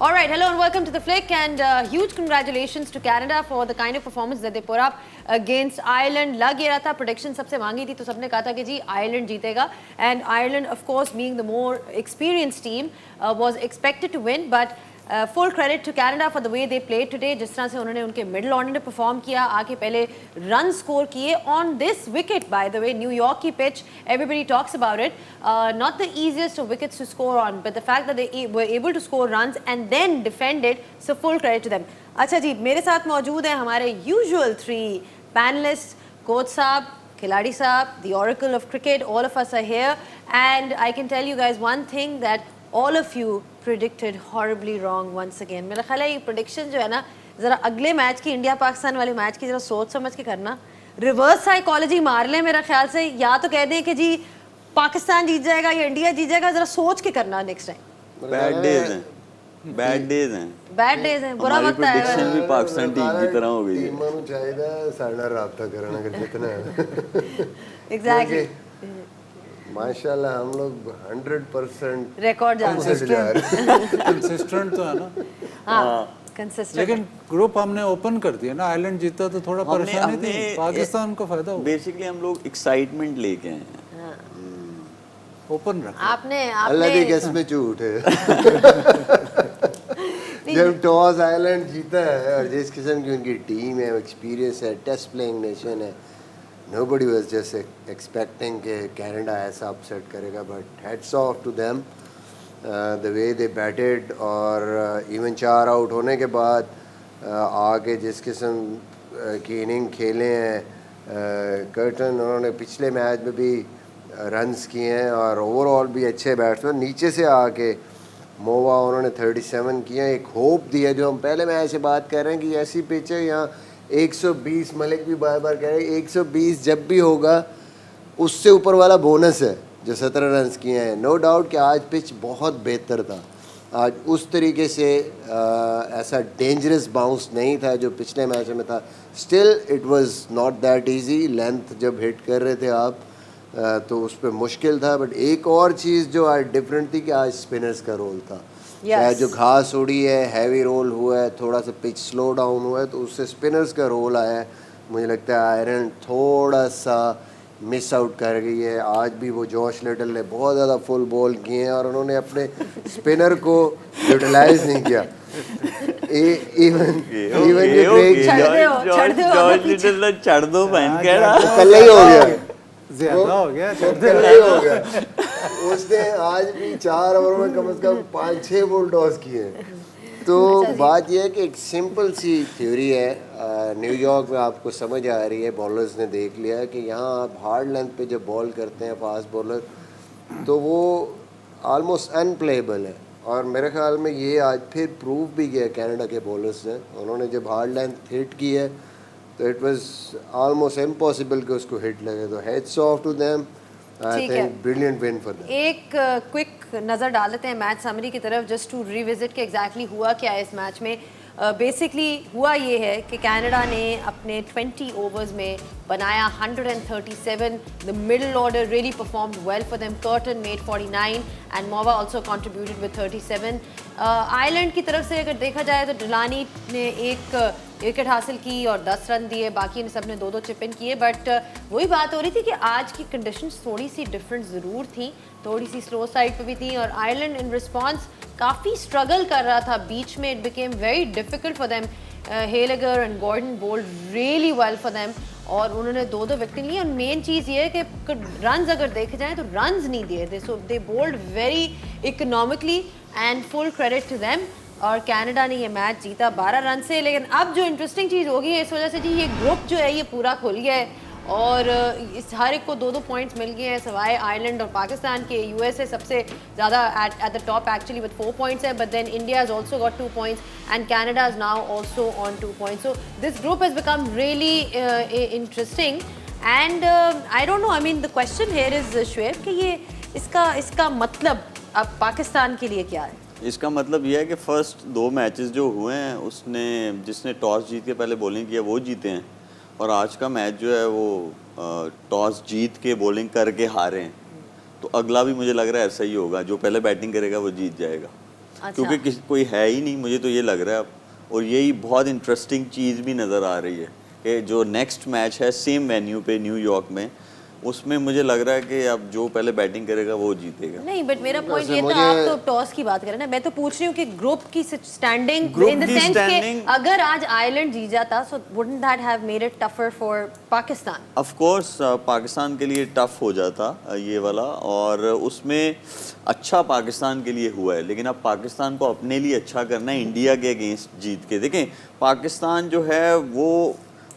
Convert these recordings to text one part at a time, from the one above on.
All right, hello and welcome to the Flick, and huge congratulations to Canada for the kind of performance that they put up against Ireland. लग ये रहा था, prediction सबसे मांगी थी तो सबने कहा था कि जी Ireland जीतेगा, and Ireland of course being the more experienced team was expected to win, but full credit to Canada for the way they played today. जिस तरह से उन्होंने उनके middle order ने perform किया, आके पहले run score किए on this wicket, by the way, New York की pitch, everybody talks about it. Not the easiest of wickets to score on, but the fact that they were able to score runs and then defend it, so full credit to them. अच्छा जी, मेरे साथ मौजूद हैं हमारे usual three panelists, coach साहब, खिलाड़ी साहब, the oracle of cricket. All of us are here, and I can tell you guys one thing that all of you predicted horribly wrong once again. मेरा ख्याल है ये prediction जो है ना, ज़रा अगले मैच की इंडिया पाकिस्तान वाले मैच की ज़रा सोच समझ के करना. रिवर्स साइकोलॉजी मार लें मेरा ख्याल से, या तो कह दें कि जी पाकिस्तान जीत जाएगा या इंडिया जीत जाएगा, ज़रा सोच के करना नेक्स्ट टाइम. बैड डेज हैं, बैड डेज हैं, बैड डेज हैं, बुरा वक्त आएगा. प्रेडिक्शन भी पाकिस्तान टीम की तरह हो गई है. टीमां ਨੂੰ ਚਾਹੀਦਾ ਸਾਡਾ ਰਾਬਤਾ ਕਰਨਾ ਅਗਰ ਜਿੱਤਨਾ है. Exactly. माशाल्लाह हम लोग 100% रिकॉर्ड जा रहे हैं. कंसिस्टेंट तो है ना. हाँ, कंसिस्टेंट. लेकिन ग्रुप हमने ओपन कर दिया ना. आयरलैंड जीता तो थोड़ा परेशानी थी, पाकिस्तान को फायदा हुआ. बेसिकली हम लोग एक्साइटमेंट लेके आए हैं. ओपन रखा. आपने अल्लाह की कसम झूठ है. जब टॉस आयरलैंड जीता है और जिस किस्म की उनकी टीम है, एक्सपीरियंस है, टेस्ट प्लेइंग नेशन है, nobody was just expecting कि कनाडा ऐसा अपसेट करेगा, but hats off to them, the way they batted. और इवन 4 आउट होने के बाद आके जिस किस्म की इनिंग खेले हैं कर्टन, उन्होंने पिछले मैच में भी रन्स किए हैं और ओवरऑल भी अच्छे बैट्समैन. नीचे से आके मोवा उन्होंने 37 किए. एक होप दिया, जो हम पहले मैच से बात कर रहे हैं कि ऐसी पिच है यहाँ 120, मलिक भी बार बार कह रहे हैं 120 जब भी होगा उससे ऊपर वाला बोनस है जो 17 रन्स किए हैं. नो डाउट कि आज पिच बहुत बेहतर था. आज उस तरीके से ऐसा डेंजरस बाउंस नहीं था जो पिछले मैच में था. Still it was not that easy. Length जब हिट कर रहे थे आप तो उस पर मुश्किल था. बट एक और चीज़ जो आज डिफरेंट थी कि आज स्पिनर्स का रोल था. Yes. जो घास उड़ी है, हैवी रोल हुआ है, थोड़ा सा पिच स्लो डाउन हुआ है, तो उससे स्पिनर्स का रोल आया है. मुझे लगता है आयरलैंड थोड़ा सा मिस आउट कर गई है. आज भी वो जॉश लिटल ने बहुत ज़्यादा फुल बॉल किए हैं और उन्होंने अपने स्पिनर को यूटिलाइज नहीं किया. चढ़ दो बहन कह रहा कल ही हो गया, ज्यादा हो गया. कल ही हो गया. उसने आज भी 4 ओवर में कम से कम 5-6 बॉल टॉस किए. तो बात यह है कि एक सिंपल सी थ्योरी है. न्यूयॉर्क में आपको समझ आ रही है, बॉलर्स ने देख लिया है कि यहाँ आप हार्ड लेंथ पे जब बॉल करते हैं फास्ट बॉलर तो वो ऑलमोस्ट अनप्लेएबल है. और मेरे ख्याल में ये आज फिर प्रूव भी किया कनाडा के बॉलर्स ने. उन्होंने जब हार्ड लेंथ हिट की है तो इट वाज ऑलमोस्ट इम्पॉसिबल कि उसको हिट लगे. तो heads off to them. I think brilliant win for them. एक क्विक नज़र डाल लेते हैं मैच समरी की तरफ, जस्ट टू रिविजिट के एग्जैक्टली हुआ क्या है इस मैच में. बेसिकली हुआ ये है कि कनाडा ने अपने 20 ओवर्स में बनाया 137. The middle order really performed well for them. Kirton made 49 and Movva also contributed with 37. Ireland की तरफ से अगर देखा जाए तो डिलानी ने एक विकेट हासिल की और 10 रन दिए, बाकी सब ने 2-2 चिप इन किए. बट वही बात हो रही थी कि आज की कंडीशंस थोड़ी सी डिफरेंट ज़रूर थी, थोड़ी सी स्लो साइड पे भी थी और आयरलैंड इन रिस्पॉन्स काफ़ी स्ट्रगल कर रहा था. बीच में it became very difficult for them. Heyliger and Gordon bowled really well for them और उन्होंने 2-2 विकेट लिए. और मेन चीज़ ये है कि रन्स अगर देखे जाएँ तो रन्स नहीं दिए थे. So they bowled very economically and full credit to them. और कनाडा ने ये मैच जीता 12 रन से. लेकिन अब जो इंटरेस्टिंग चीज़ होगी इस वजह से जी ये ग्रुप जो है ये पूरा खुल गया है और इस हर एक को 2-2 पॉइंट्स मिल गए हैं सिवाय आयरलैंड और पाकिस्तान के. यूएसए सबसे ज़्यादा at the top actually with 4 points है, but then India has also got 2 points and Canada is now also on 2 points. So this group has become really interesting and I don't know, I mean the question here is Shwet कि ये इसका मतलब अब पाकिस्तान के लिए क्या है. इसका मतलब यह है कि फर्स्ट 2 मैचेस जो हुए हैं उसने जिसने टॉस जीत के पहले बॉलिंग किया वो जीते हैं और आज का मैच जो है वो टॉस जीत के बॉलिंग करके हारे हैं. तो अगला भी मुझे लग रहा है ऐसा ही होगा, जो पहले बैटिंग करेगा वो जीत जाएगा. क्योंकि कोई है ही नहीं, मुझे तो ये लग रहा है अब। और यही बहुत इंटरेस्टिंग चीज़ भी नज़र आ रही है कि जो नेक्स्ट मैच है सेम वेन्यू पे न्यूयॉर्क में, उसमें मुझे लग रहा है कि अब जो पहले बैटिंग करेगा वो जीतेगा। नहीं, बट मेरा पॉइंट ये था, आप तो टॉस की बात करें ना, मैं तो पूछ रही हूँ कि ग्रुप की स्टैंडिंग इन द सेंस कि अगर आज आयरलैंड जीत जाता so wouldn't that have made it tougher for Pakistan? Of course Pakistan के लिए टफ हो जाता ये वाला, और उसमें अच्छा पाकिस्तान के लिए हुआ है, लेकिन अब पाकिस्तान को अपने लिए अच्छा करना है इंडिया के अगेंस्ट जीत के। देखें पाकिस्तान जो है वो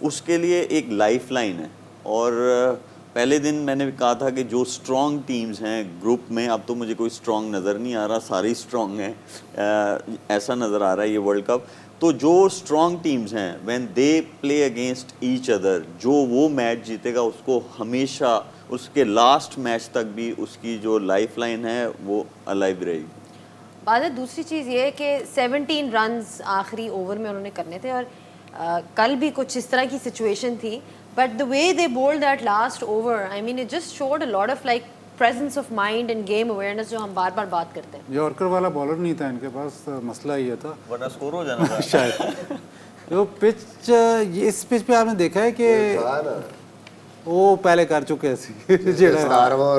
उसके लिए एक लाइफ लाइन है, और पहले दिन मैंने कहा था कि जो स्ट्रॉन्ग टीम्स हैं ग्रुप में, अब तो मुझे कोई स्ट्रॉन्ग नज़र नहीं आ रहा, सारी स्ट्रॉन्ग हैं, ऐसा नज़र आ रहा है ये वर्ल्ड कप। तो जो स्ट्रॉन्ग टीम्स हैं when they play against each other, जो वो मैच जीतेगा उसको हमेशा उसके लास्ट मैच तक भी उसकी जो लाइफ लाइन है वो अलाइव रहेगी। बात है दूसरी चीज़ ये है कि 17 रन्स आखिरी ओवर में उन्होंने करने थे, और कल भी कुछ इस तरह की सिचुएशन थी, but the way they bowled that last over, I mean it just showed a lot of like presence of mind and game awareness जो हम बार-बार बात करते हैं। यॉर्कर वाला बॉलर नहीं था इनके पास, मसला ये था, वरना स्कोर हो जाना था शायद। जो पिच, इस पिच पे आपने देखा है कि वो पहले कर चुके हैं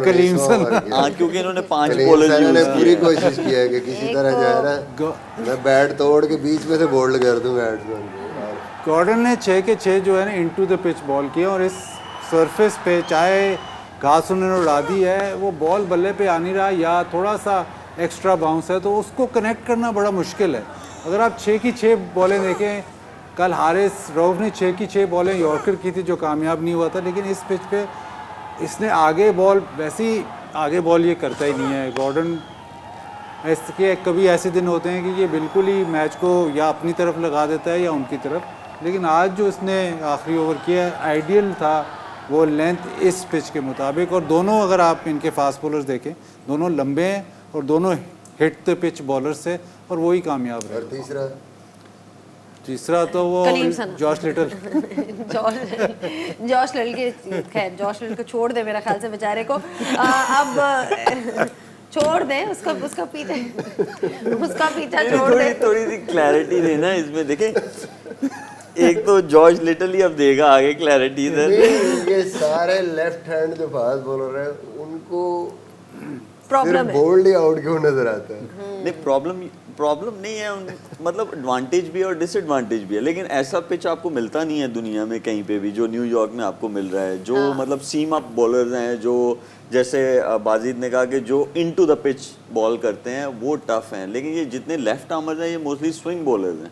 कलीमसन, हाँ, क्योंकि इन्होंने 5 बॉलर ने पूरी कोशिश की है कि किसी तरह जो है ना मैं बैट तोड़ के बीच में से बोल्ड कर दूं बैट्समैन को। गॉर्डन ने 6 के 6 जो है ना इनटू द पिच बॉल किया, और इस सरफेस पे चाहे घास उन्होंने उड़ा दी है, वो बॉल बल्ले पे आ नहीं रहा या थोड़ा सा एक्स्ट्रा बाउंस है, तो उसको कनेक्ट करना बड़ा मुश्किल है। अगर आप 6 की 6 बॉलें देखें, कल हारिस रऊफ ने 6 की 6 बॉलें यॉर्कर की थी जो कामयाब नहीं हुआ था, लेकिन इस पिच पे इसने आगे बॉल, वैसे ही आगे बॉल ये करता ही नहीं है गॉर्डन। इसके कभी ऐसे दिन होते हैं कि ये बिल्कुल ही मैच को या अपनी तरफ लगा देता है या उनकी तरफ, लेकिन आज जो इसने आखिरी ओवर किया आइडियल था, वो लेंथ इस पिच के मुताबिक। और दोनों अगर आप इनके फास्ट बॉलर्स देखें, दोनों लंबे हैं और दोनों हिट द पिच बॉलर्स है, और वही कामयाब रहे। और तीसरा तो वो जॉश लिटल जॉश लिटल के, खैर जॉश लिटल को छोड़ दे मेरा ख्याल से बेचारे को, अब छोड़ दें उसका पीछा छोड़ दे। थोड़ी सी क्लैरिटी देना इसमें। देखें एक तो जॉर्ज लिटल ही अब देगा आगे क्लैरिटी इधर। ये सारे लेफ्ट हैंड जो फास्ट बॉलर हैं उनको प्रॉब्लम है, बोल्ड ही आउट क्यों नजर आता है? नहीं, प्रॉब्लम नहीं है, मतलब एडवांटेज भी है और डिसएडवांटेज भी है, लेकिन ऐसा पिच आपको मिलता नहीं है दुनिया में कहीं पे भी जो न्यूयॉर्क में आपको मिल रहा है। जो मतलब सीम अप बॉलर्स हैं, जो जैसे बाजिद ने कहा कि जो इनटू द पिच बॉल करते हैं वो टफ हैं, लेकिन ये जितने लेफ्ट आर्मर्स हैं ये मोस्टली स्विंग बॉलर्स हैं,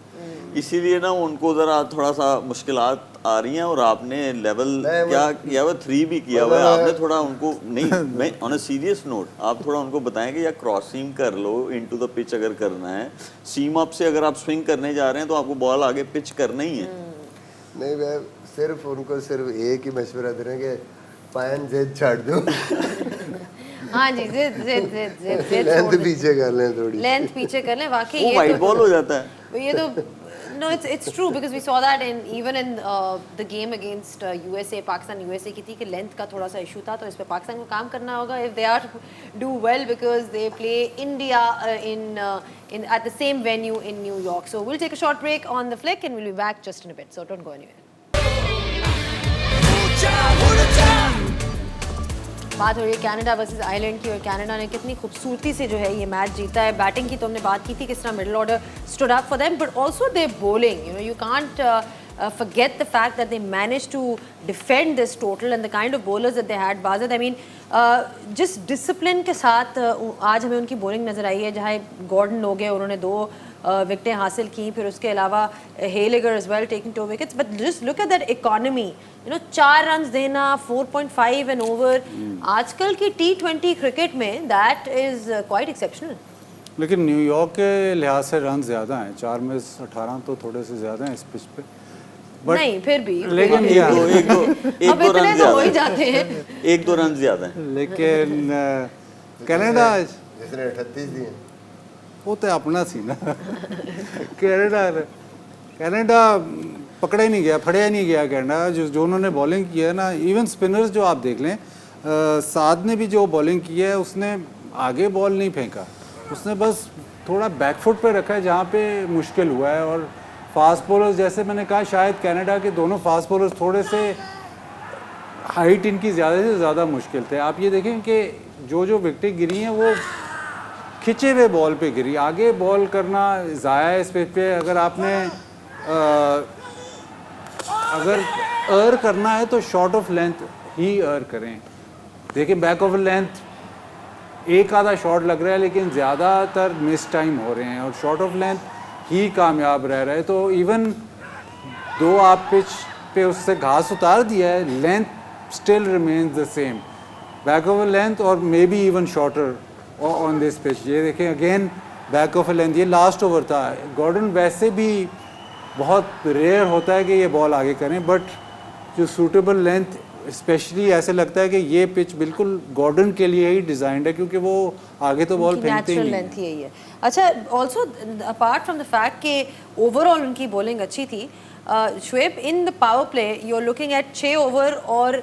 इसीलिए ना उनको ज़रा थोड़ा सा मुश्किलात आ रही हैं। और आपने लेवल क्या किया हुआ, 3 भी किया हुआ है आपने, थोड़ा उनको नहीं, मैं ऑन अ सीरियस नोट आप थोड़ा उनको बताएं कि या क्रॉस सीम कर लो इनटू द पिच अगर करना है, सीम अप से अगर आप स्विंग करने जा रहे हैं तो आपको बॉल आगे पिच करना ही है। नहीं, मैं सिर्फ उनको सिर्फ एक ही मशवरा दे रहे हैं कि पायन जेद छाड़ दो। हाँ जी, जेद लेंथ पीछे कर लें, थोड़ी लेंथ पीछे कर लें। वाकई वो वाइट बॉल हो जाता है ये तो। No, it's true because we saw that even in the game against USA, Pakistan USA की थी कि लेंथ का थोड़ा सा इशू था, तो इस पे पाकिस्तान को काम करना होगा if they are to do well because they play India in at the same venue in New York. So we'll take a short break on the flick and we'll be back just in a bit. So don't go anywhere. बात हो रही है Canada versus Ireland की, और Canada ने कितनी खूबसूरती से जो है ये मैच जीता है। बैटिंग की तो हमने बात की थी किस तरह middle order stood up for them, but also their bowling, you can't forget the fact that they managed to defend this total and the kind of bowlers that they had. बाज़त I mean जिस discipline के साथ आज हमें उनकी bowling नज़र आई है, जहाँ Gordon हो गए उन्होंने 2 विकेटें हासिल की, फिर उसके अलावा Heyliger as well taking 2 wickets, but just look at that economy, 4 run देना, 4.5 एन ओवर, आजकल की T20 क्रिकेट में दैट इज़ क्वाइट एक्सेप्शनल। लेकिन न्यूयॉर्क के लिहाज से रन ज़्यादा हैं, 4 में 18 तो थोड़े से ज़्यादा हैं इस पिच पे, नहीं फिर भी लेकिन एक दो रन तो हो ही जाते हैं, 1-2 रन ज़्यादा हैं। लेकिन कनाडा जिसने 38 दिए वो तो अपना सी ना। कनाडा पकड़ा ही नहीं गया, फड़िया ही नहीं गया कनाडा। जो उन्होंने बॉलिंग की है ना, इवन स्पिनर्स जो आप देख लें, साद ने भी जो बॉलिंग की है उसने आगे बॉल नहीं फेंका, उसने बस थोड़ा बैकफुट पे रखा है जहाँ पे मुश्किल हुआ है। और फास्ट बॉलर्स जैसे मैंने कहा, शायद कनाडा के दोनों फास्ट बॉलर्स थोड़े से हाइट इनकी ज़्यादा से ज़्यादा मुश्किल थे। आप ये देखें कि जो विकेटें गिरी हैं वो खिंचे हुए बॉल पे गिरी। आगे बॉल करना ज़ाया है इस पिच पे। अगर आपने अगर अर्र करना है तो शॉर्ट ऑफ लेंथ ही अर्र करें। देखिए बैक ऑफ लेंथ एक आधा शॉट लग रहा है लेकिन ज़्यादातर मिस टाइम हो रहे हैं और शॉर्ट ऑफ लेंथ ही कामयाब रह रहा है। तो इवन दो आप पिच पे उससे घास उतार दिया है, length still remains the same, back of length और may be even shorter on this pitch. ये देखें अगेन बैक ऑफ लेंथ, ये लास्ट ओवर था। गॉर्डन वैसे भी बहुत रेयर होता है कि ये बॉल आगे करें, बट जो सूटेबल लेंथ स्पेशली ऐसे लगता है कि ये पिच बिल्कुल गॉर्डन के लिए ही डिज़ाइंड है क्योंकि वो आगे तो बॉल फेंकते ही नहीं है। लेंथ यही है। अच्छा, also apart from the fact कि ओवरऑल उनकी बॉलिंग अच्छी थी, Shoaib in the power play you are looking at 6 over और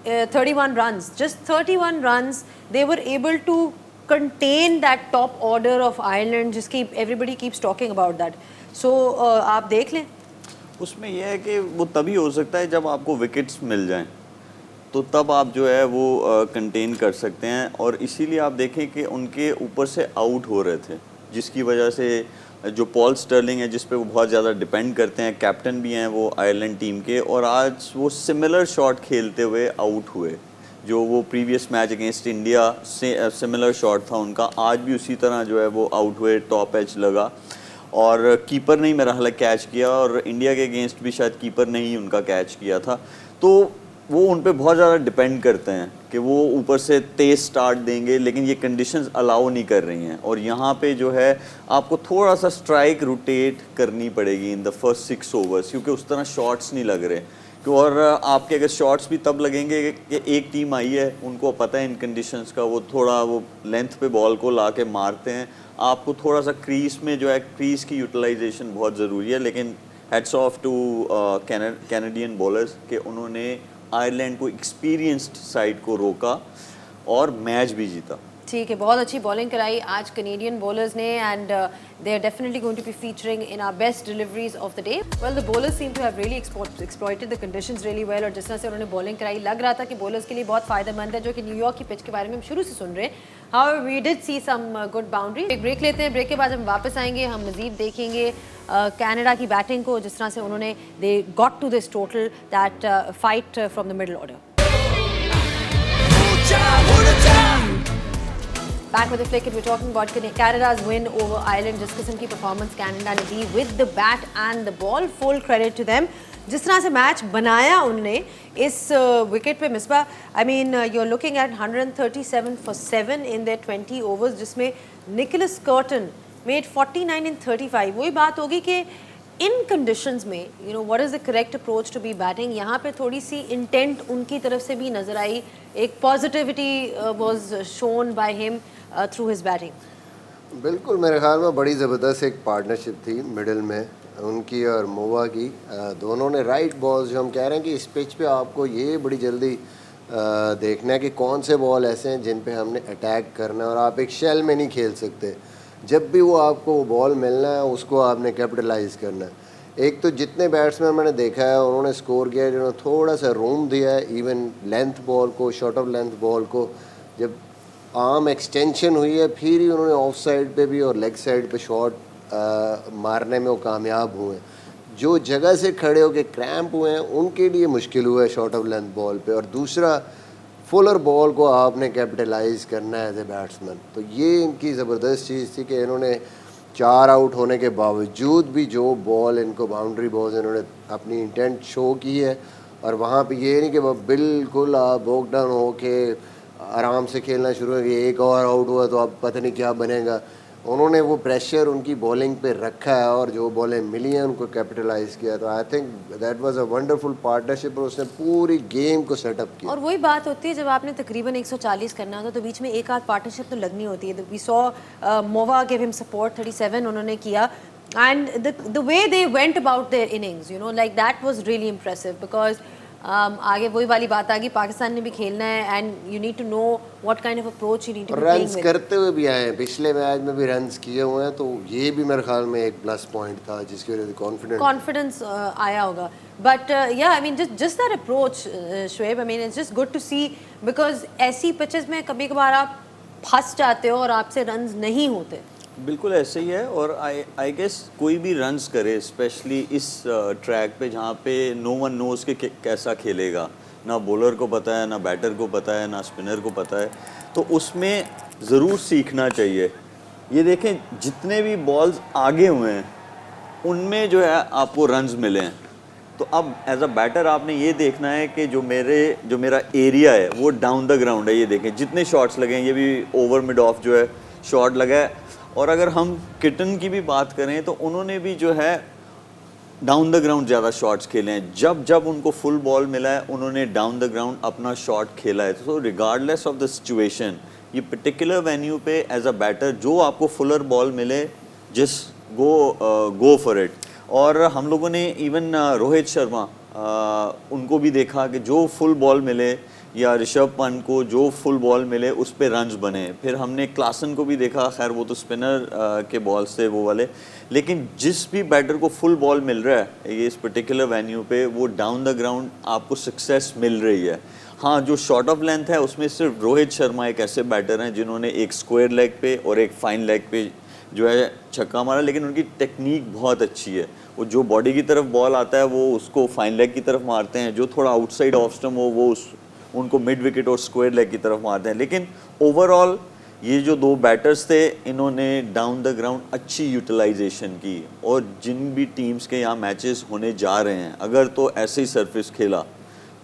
31 runs, just 31 runs they were able to contain that top order of Ireland जिसकी everybody keeps talking about that. So आप देख लें, उसमें यह है कि वो तभी हो सकता है जब आपको विकेट्स मिल जाएं, तो तब आप जो है वो कंटेन कर सकते हैं। और इसीलिए आप देखें कि उनके ऊपर से आउट हो रहे थे, जिसकी वजह से जो पॉल स्टर्लिंग है जिस पे वो बहुत ज़्यादा डिपेंड करते हैं, कैप्टन भी हैं वो आयरलैंड टीम के, और आज वो सिमिलर शॉट खेलते हुए आउट हुए। जो वो प्रीवियस मैच अगेंस्ट इंडिया से सिमिलर शॉट था उनका, आज भी उसी तरह जो है वो आउट हुए, टॉप एज लगा और कीपर ने ही मेरा हाल कैच किया, और इंडिया के अगेंस्ट भी शायद कीपर ने ही उनका कैच किया था। तो वो उन पे बहुत ज़्यादा डिपेंड करते हैं कि वो ऊपर से तेज़ स्टार्ट देंगे, लेकिन ये कंडीशंस अलाउ नहीं कर रही हैं। और यहाँ पे जो है आपको थोड़ा सा स्ट्राइक रोटेट करनी पड़ेगी इन द फर्स्ट 6 ओवर्स, क्योंकि उस तरह शॉट्स नहीं लग रहे। और आपके अगर शॉट्स भी तब लगेंगे कि एक टीम आई है, उनको पता है इन कंडीशंस का, वो थोड़ा वो लेंथ पे बॉल को ला के मारते हैं। आपको थोड़ा सा क्रीज में जो है, क्रीज की यूटिलाइजेशन बहुत ज़रूरी है। लेकिन hats off two Canadian bowlers कि उन्होंने आयरलैंड को एक्सपीरियंस्ड साइड को रोका और मैच भी जीता। ठीक है, बहुत अच्छी बॉलिंग कराई आज कनेडियन बॉलर्स ने, and they are definitely going to be featuring in our best deliveries of the day. Well, the bowlers seem to have really exploited the conditions really well, और जिस तरह से उन्होंने बॉलिंग कराई लग रहा था कि बॉलर्स के लिए बहुत फायदेमंद है, जो कि न्यूयॉर्क की पिच के बारे में हम शुरू से सुन रहे हैं। However we did see some good boundary. एक ब्रेक लेते हैं, ब्रेक के बाद हम वापस आएंगे, हम मजीद देखेंगे कनाडा की बैटिंग को, जिस तरह से उन्होंने they got to this total that fight from the middle order. Back with the flick, and we're talking about Canada's win over Ireland. जिस किस्म की परफॉर्मेंस कनाडा ने दी with the bat and the ball, full credit to them. जिस तरह से match बनाया उनने इस विकेट पे Misbah, I mean you're looking at 137 for 7 in their 20 overs, जिसमें निकोलस कर्टन made 49 in 35. वही बात होगी कि इन कंडीशंस में you know what is the correct approach to be batting. यहाँ पे थोड़ी सी इंटेंट उनकी तरफ से भी नजर आई, एक positivity was shown by him through his batting. बिल्कुल, मेरे ख्याल में बड़ी ज़बरदस्त एक पार्टनरशिप थी मिडिल में उनकी और मोवा की। दोनों ने राइट बॉल्स, जो हम कह रहे हैं कि इस पिच पे आपको ये बड़ी जल्दी देखना है कि कौन से बॉल ऐसे हैं जिन पे हमने अटैक करना है, और आप एक शेल में नहीं खेल सकते। जब भी वो आपको वो बॉल मिलना है उसको आपने कैपिटलाइज करना है। एक तो जितने बैट्समैन मैंने देखा है उन्होंने स्कोर किया है, जिन्होंने थोड़ा सा रूम दिया है, इवन लेंथ बॉल को, शॉर्ट ऑफ लेंथ बॉल को, जब आर्म एक्सटेंशन हुई है फिर ही उन्होंने ऑफ साइड पे भी और लेग साइड पे शॉट मारने में वो कामयाब हुए। जो जगह से खड़े होकर क्रैम्प हुए हैं उनके लिए मुश्किल हुआ है शॉर्ट ऑफ लेंथ बॉल पे, और दूसरा फुलर बॉल को आपने कैपिटलाइज करना है एज ए बैट्समैन। तो ये इनकी ज़बरदस्त चीज़ थी कि इन्होंने 4 आउट होने के बावजूद भी जो बॉल इनको बाउंड्री बॉल्स इन्होंने अपनी इंटेंट शो की है, और वहाँ पे ये नहीं कि वो बिल्कुल आप बोक डाउन हो के आराम से खेलना शुरू हो गया, एक और आउट हुआ तो अब पता नहीं क्या बनेगा। उन्होंने वो प्रेशर उनकी बॉलिंग पे रखा है और जो बॉलें मिली हैं उनको कैपिटलाइज किया। तो I think that was a wonderful partnership, और उसने पूरी गेम को सेटअप किया। और वही बात होती है जब आपने तकरीबन 140 करना होता तो बीच में एक आध पार्टनरशिप तो लगनी होती है। We saw Movva give him support, 37 उन्होंने किया, and the way they went about their innings, you know, like that was really impressive, because आगे वही वाली बात आ गई, पाकिस्तान ने भी खेलना है and you need to know what kind of approach you need to be playing runs with. करते हुए भी आए हैं, पिछले मैच में भी रन्स किए हुए हैं, तो ये भी मेरे ख्याल में एक प्लस पॉइंट था जिसकी वजह से कॉन्फिडेंस आया होगा। But yeah I mean just that approach Shoaib, I mean it's just good to see, because ऐसी पिचेस में कभी कभार आप फंस जाते हो और आपसे रन्स नहीं होते। बिल्कुल ऐसे ही है। और आई गेस कोई भी रन्स करे, स्पेशली इस ट्रैक पे जहाँ पे नो वन नोज के कैसा खेलेगा, ना बॉलर को पता है, ना बैटर को पता है, ना स्पिनर को पता है, तो उसमें ज़रूर सीखना चाहिए। ये देखें जितने भी बॉल्स आगे हुए हैं उनमें जो है आपको रन्स मिले हैं, तो अब एज अ बैटर आपने ये देखना है कि जो मेरा एरिया है वो डाउन द ग्राउंड है। ये देखें जितने शॉट्स लगे हैं, ये भी ओवर मिड ऑफ जो है शॉट लगा है। और अगर हम किटन की भी बात करें तो उन्होंने भी जो है डाउन द ग्राउंड ज़्यादा शॉट्स खेले हैं। जब जब उनको फुल बॉल मिला है उन्होंने डाउन द ग्राउंड अपना शॉट खेला है। तो रिगार्डलेस ऑफ द सिचुएशन, ये पर्टिकुलर वेन्यू पे एज अ बैटर जो आपको फुलर बॉल मिले, जस्ट गो फॉर इट। और हम लोगों ने इवन रोहित शर्मा उनको भी देखा कि जो फुल बॉल मिले, या ऋषभ पंत को जो फुल बॉल मिले उस पे रन्स बने। फिर हमने क्लासन को भी देखा, खैर वो तो स्पिनर के बॉल्स थे वो वाले, लेकिन जिस भी बैटर को फुल बॉल मिल रहा है ये इस पर्टिकुलर वेन्यू पे, वो डाउन द ग्राउंड आपको सक्सेस मिल रही है। हाँ, जो शॉर्ट ऑफ लेंथ है उसमें सिर्फ रोहित शर्मा एक ऐसे बैटर हैं जिन्होंने एक स्क्वायर लेग पे और एक फाइन लेग पे जो है छक्का मारा, लेकिन उनकी टेक्निक बहुत अच्छी है। वो जो बॉडी की तरफ बॉल आता है वो उसको फाइन लेग की तरफ मारते हैं, जो थोड़ा आउटसाइड ऑफ स्टंप हो वो उनको मिड विकेट और स्क्वायर लेग की तरफ मारते हैं। लेकिन ओवरऑल ये जो दो बैटर्स थे इन्होंने डाउन द ग्राउंड अच्छी यूटिलाइजेशन की। और जिन भी टीम्स के यहाँ मैचेस होने जा रहे हैं, अगर तो ऐसे ही सरफेस खेला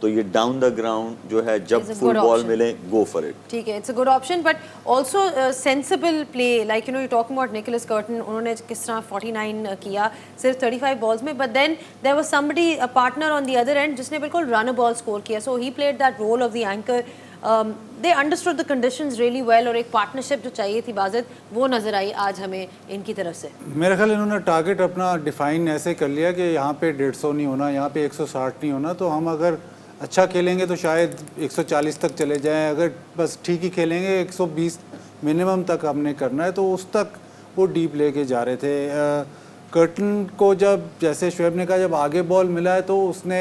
तो ये डाउन द ग्राउंड जो है जब फुल बॉल मिले, गो फॉर इट। ठीक है, it's a good option, but also sensible play. Like you know, you talking about Nicholas Kirton, उन्होंने किस तरह 49 किया सिर्फ 35 बॉल्स में, but then there was somebody, a partner on the other end, जिसने बिल्कुल रन अ बॉल स्कोर किया। So he played that role of the anchor. They understood the conditions really well, और एक पार्टनरशिप जो चाहिए थी बाज़त वो नज़र आई आज हमें इनकी तरफ से। मेरे ख्याल इन्होंने टारगेट अपना डिफाइन ऐसे कर लिया कि यहाँ पे 150 नहीं होना, यहाँ पे 160 नहीं होना, तो हम अगर अच्छा खेलेंगे तो शायद 140 तक चले जाएं, अगर बस ठीक ही खेलेंगे 120 मिनिमम तक हमने करना है, तो उस तक वो डीप लेके जा रहे थे। कर्टन को जब, जैसे शोएब ने कहा, जब आगे बॉल मिला है तो उसने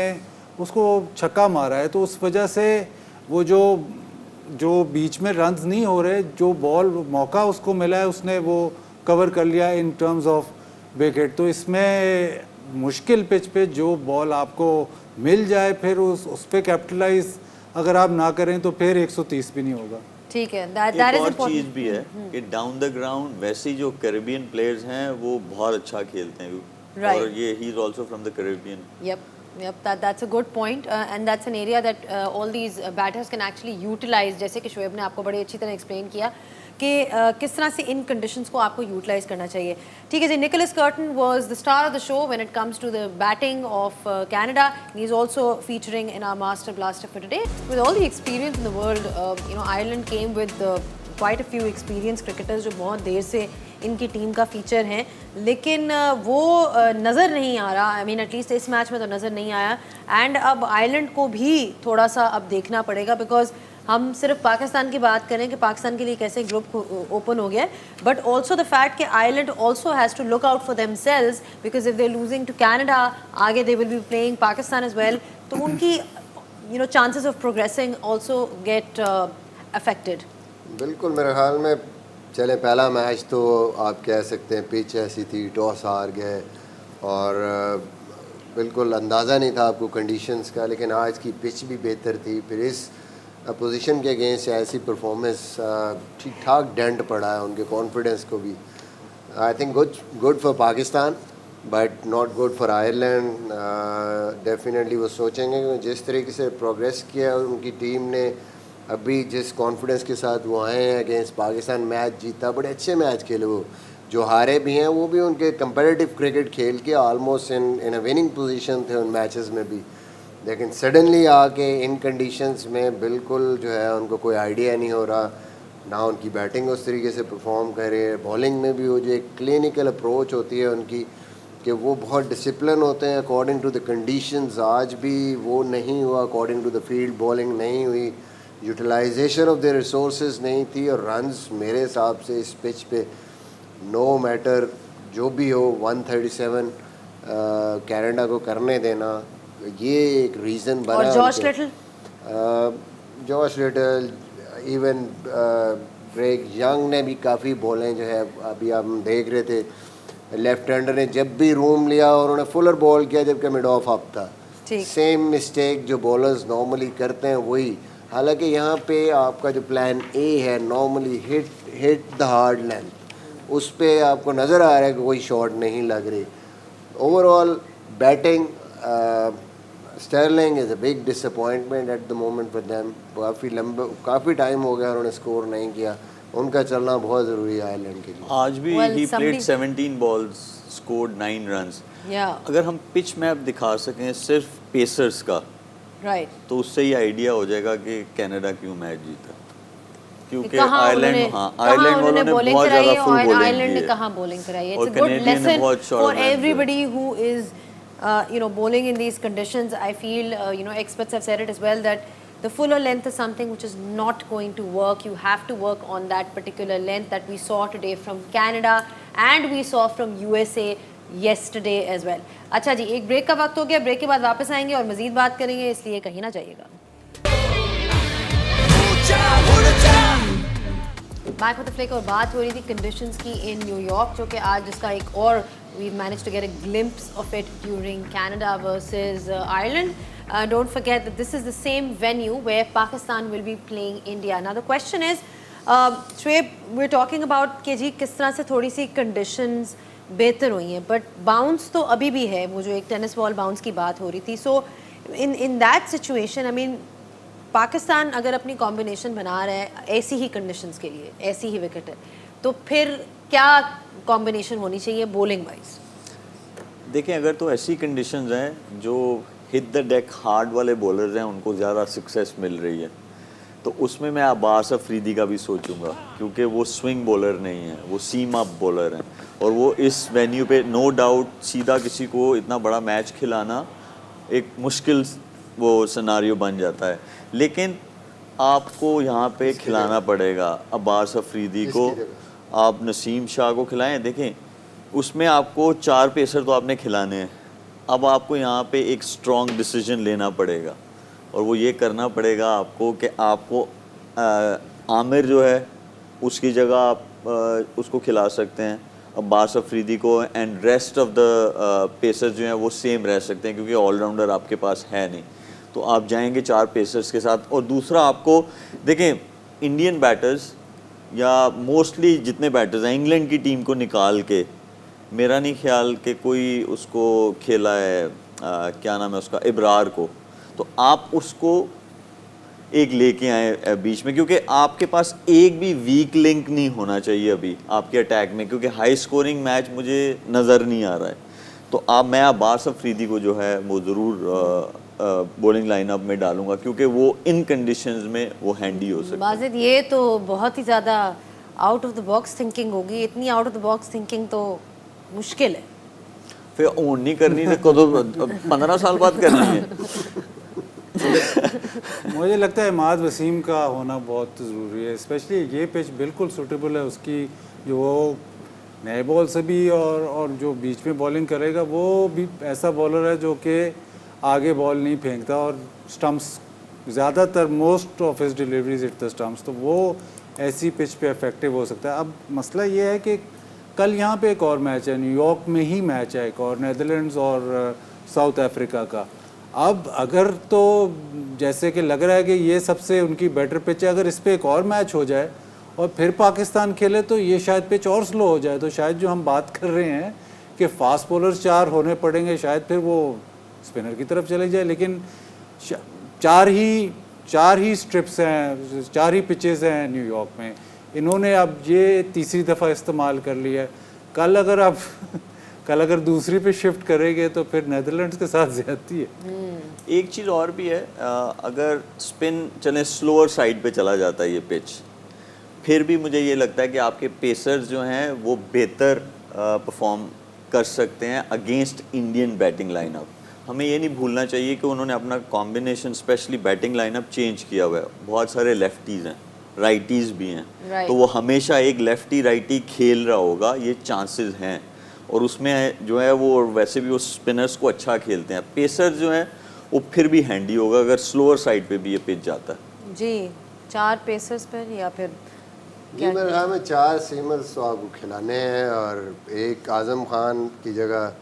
उसको छक्का मारा है, तो उस वजह से वो जो बीच में रन्स नहीं हो रहे, जो बॉल मौका उसको मिला है उसने वो कवर कर लिया इन टर्म्स ऑफ विकेट। तो इसमें मुश्किल पिच पे जो बॉल आपको मिल जाए, फिर उस पे कैपिटलाइज अगर आप ना करें तो फिर 130 भी नहीं होगा। ठीक है, एक और चीज़ भी है कि डाउन द ग्राउंड वैसे ही जो कैरेबियन प्लेयर्स हैं वो बहुत अच्छा खेलते हैं। Right. और ये ही is also from the Caribbean. Yep, that's a good point, and that's an area that all these batters can actually utilize. जैसे कि शोएब ने आपको बड़ी अच्छी तरह एक्सप्लेन किया कि किस तरह से इन कंडीशंस को आपको यूटिलाइज करना चाहिए। ठीक है जी, Nicholas Kirton was the star of the show when it comes to the batting of Canada. He is also featuring in our master blaster for today. With all the experience in the world, you know, Ireland came with quite a few experience cricketers जो बहुत देर से इनकी team का feature हैं, लेकिन वो नज़र नहीं आ रहा। आई मीन एटलीस्ट इस मैच में तो नज़र नहीं आया। एंड अब आयरलैंड को भी थोड़ा सा अब देखना पड़ेगा, बिकॉज हम सिर्फ पाकिस्तान की बात करें कि पाकिस्तान के लिए कैसे ग्रुप ओपन हो गया है, बट ऑल्सो द फैक्ट कि Ireland also has to look out for themselves, because if they losing to Canada, आगे they will be playing Pakistan as well, तो उनकी you know chances of progressing also get affected. बिल्कुल, मेरे ख्याल में चले पहला मैच तो आप कह सकते हैं पिच ऐसी थी, टॉस हार गए और बिल्कुल अंदाज़ा नहीं था आपको कंडीशंस का, लेकिन आज की पिच भी बेहतर थी। फिर इस अपोजिशन के अगेंस्ट ऐसी परफॉर्मेंस, ठीक ठाक डेंट पड़ा है उनके कॉन्फिडेंस को भी। I think good for Pakistan but not good for Ireland. Definitely वो सोचेंगे कि जिस तरीके से प्रोग्रेस किया उनकी टीम ने, अभी जिस कॉन्फिडेंस के साथ वो आए हैं अगेंस्ट पाकिस्तान, मैच जीता, बड़े अच्छे मैच खेले। वो जो हारे भी हैं वो भी उनके कंपेटिटिव क्रिकेट खेल के almost in a winning position थे उन मैचेस में भी, लेकिन सडनली आके इन कंडीशंस में बिल्कुल जो है उनको कोई आइडिया नहीं हो रहा, ना उनकी बैटिंग उस तरीके से परफॉर्म करे, बॉलिंग में भी वो जो एक क्लिनिकल अप्रोच होती है उनकी, कि वो बहुत डिसिप्लिन होते हैं अकॉर्डिंग टू द कंडीशंस। आज भी वो नहीं हुआ, according to the field bowling नहीं हुई, यूटिलाइजेशन ऑफ द रिसोर्सेज नहीं थी, और रन्स मेरे हिसाब से इस पिच पे नो मैटर जो भी हो 137 कनाडा को करने देना, ये एक रीज़न बना। और Josh little, even Greg young ने भी काफ़ी बॉलें जो है, अभी हम देख रहे थे लेफ्ट हैंडर ने जब भी रूम लिया और उन्होंने फुलर बॉल किया जबकि मिड ऑफ अप था, सेम मिस्टेक जो बॉलर्स नॉर्मली करते हैं वही। हालांकि यहाँ पे आपका जो प्लान ए है normally hit the hard length, उस पे आपको नज़र आ रहा है कि कोई शॉट नहीं लग रही। Overall batting Stirling is a big disappointment at the moment for them. काफ़ी टाइम हो गया उन्होंने स्कोर नहीं किया, उनका चलना बहुत ज़रूरी है आयरलैंड के लिए। आज भी he played 17 balls, scored 9 runs. अगर हम पिच मैप दिखा सकें सिर्फ पेसर्स का, तो उससे ही आइडिया हो जाएगा कि कनाडा क्यों मैच जीता, क्योंकि आयरलैंड वालों ने बहुत ज़्यादा फुल बॉलिंग की है। आयरलैंड ने कहाँ बॉलिंग कराई है। और इट्स अ गुड कैनेडियन ने लेसन बहुत short फॉर bowling किया। Everybody who is bowling in these conditions. I feel experts have said it as well that the fuller length is something which is not going to work. You have to work on that particular length that we saw today from Canada and we saw from USA yesterday as well. अच्छा जी, एक break का वक्त हो गया, break के बाद वापस आएंगे और मजीद बात करेंगे, इसलिए कहीं ना जाइएगा। बैक विद द फ्लिक, और बात हो रही थी कंडीशंस की इन न्यूयॉर्क, जो कि आज जिसका एक और we've managed to get a glimpse of it during Canada versus Ireland. Don't forget that this is the same venue where Pakistan will be playing India. Now the question is, Shoaib, we're talking about कि जी किस तरह से थोड़ी सी conditions बेहतर हुई हैं, but bounce तो अभी भी है, वो जो एक टेनिस बॉल बाउंस की बात हो रही थी। So in that situation, I mean, Pakistan अगर अपनी कॉम्बिनेशन बना रहा है ऐसी ही कंडीशंस के लिए, ऐसी ही विकेट है, तो फिर क्या कॉम्बिनेशन होनी चाहिए बॉलिंग वाइज? देखें, अगर तो ऐसी कंडीशंस हैं जो हिट द डेक हार्ड वाले बॉलर्स हैं उनको ज़्यादा सक्सेस मिल रही है, तो उसमें मैं अब्बास अफरीदी का भी सोचूंगा, क्योंकि वो स्विंग बॉलर नहीं है, वो सीम अप बॉलर हैं, और वो इस वेन्यू पे नो डाउट सीधा किसी को इतना बड़ा मैच खिलाना एक मुश्किल वो सिनारियो बन जाता है। लेकिन आपको यहाँ पे खिलाना पड़ेगा अब्बास अफरीदी को, आप नसीम शाह को खिलाएं। देखें, उसमें आपको 4 पेसर तो आपने खिलाने हैं, अब आपको यहाँ पे एक स्ट्रॉन्ग डिसीजन लेना पड़ेगा, और वो ये करना पड़ेगा आपको कि आपको आमिर जो है उसकी जगह आप उसको खिला सकते हैं अब्बास अफरीदी को, and rest of the pacers जो हैं वो सेम रह सकते हैं, क्योंकि ऑलराउंडर आपके पास है नहीं, तो आप जाएंगे 4 पेसर्स के साथ। और दूसरा, आपको देखें इंडियन बैटर्स या मोस्टली जितने बैटर्स हैं इंग्लैंड की टीम को निकाल के, मेरा नहीं ख्याल कि कोई उसको खेला है क्या नाम है उसका, इब्रार को, तो आप उसको एक लेके आए बीच में, क्योंकि आपके पास एक भी वीक लिंक नहीं होना चाहिए अभी आपके अटैक में, क्योंकि हाई स्कोरिंग मैच मुझे नज़र नहीं आ रहा है। तो मैं अब्बास अफरीदी को जो है वो ज़रूर बॉलिंग लाइनअप में डालूंगा, क्योंकि वो इन कंडीशंस में वो हैंडी हो सकता है। बाजिद, ये तो बहुत ही ज़्यादा out of the box thinking होगी, इतनी out of the box thinking तो मुश्किल है। फिर ओन नहीं करनी तो 15 साल बाद करनी है। मुझे लगता है इमाद वसीम का होना बहुत ज़रूरी है, स्पेशली ये पिच बिल्कुल सूटेबल है उसकी, जो वो नए बॉल से भी और जो बीच में बॉलिंग करेगा वो भी ऐसा बॉलर है जो कि आगे बॉल नहीं फेंकता, और स्टम्प्स ज़्यादातर most of his deliveries hit the stumps, तो वो ऐसी पिच पे इफेक्टिव हो सकता है। अब मसला ये है कि कल यहाँ पे एक और मैच है, न्यूयॉर्क में ही मैच है एक और, नेदरलैंड्स और साउथ अफ्रीका का। अब अगर तो जैसे कि लग रहा है कि ये सबसे उनकी बेटर पिच है, अगर इस पर एक और मैच हो जाए और फिर पाकिस्तान खेले तो ये शायद पिच और स्लो हो जाए, तो शायद जो हम बात कर रहे हैं कि फास्ट बॉलर्स 4 होने पड़ेंगे, शायद फिर वो स्पिनर की तरफ चले जाए। लेकिन 4 ही स्ट्रिप्स हैं, 4 ही पिचेस हैं न्यूयॉर्क में, इन्होंने अब ये तीसरी दफ़ा इस्तेमाल कर लिया है। कल अगर दूसरी पे शिफ्ट करेंगे तो फिर नेदरलैंड्स के साथ ज़्यादती है। एक चीज़ और भी है, अगर स्पिन चले स्लोअर साइड पे चला जाता है ये पिच, फिर भी मुझे ये लगता है कि आपके पेसर्स जो हैं वो बेहतर परफॉर्म कर सकते हैं अगेंस्ट इंडियन बैटिंग लाइनअप। हमें ये नहीं भूलना चाहिए कि उन्होंने अपना combination specially batting lineup change किया हुआ है। बहुत सारे लेफ्टीज़ हैं, राइटीज़ भी हैं, Right. तो वो हमेशा एक लेफ्टी राइटी खेल रहा होगा, ये चांसेस हैं। और उसमें जो है वो वैसे भी वो स्पिनर्स को अच्छा खेलते हैं। पेसर जो है वो फिर भी हैंडी होगा अगर स्लोअर साइड पे भी ये पिच जाता है। जी 4 पेसर्स पर या फिर जी मेरे ख्याल में 4 सीमर्स तो आपको खिलाने हैं, और एक आज़म खान की जगह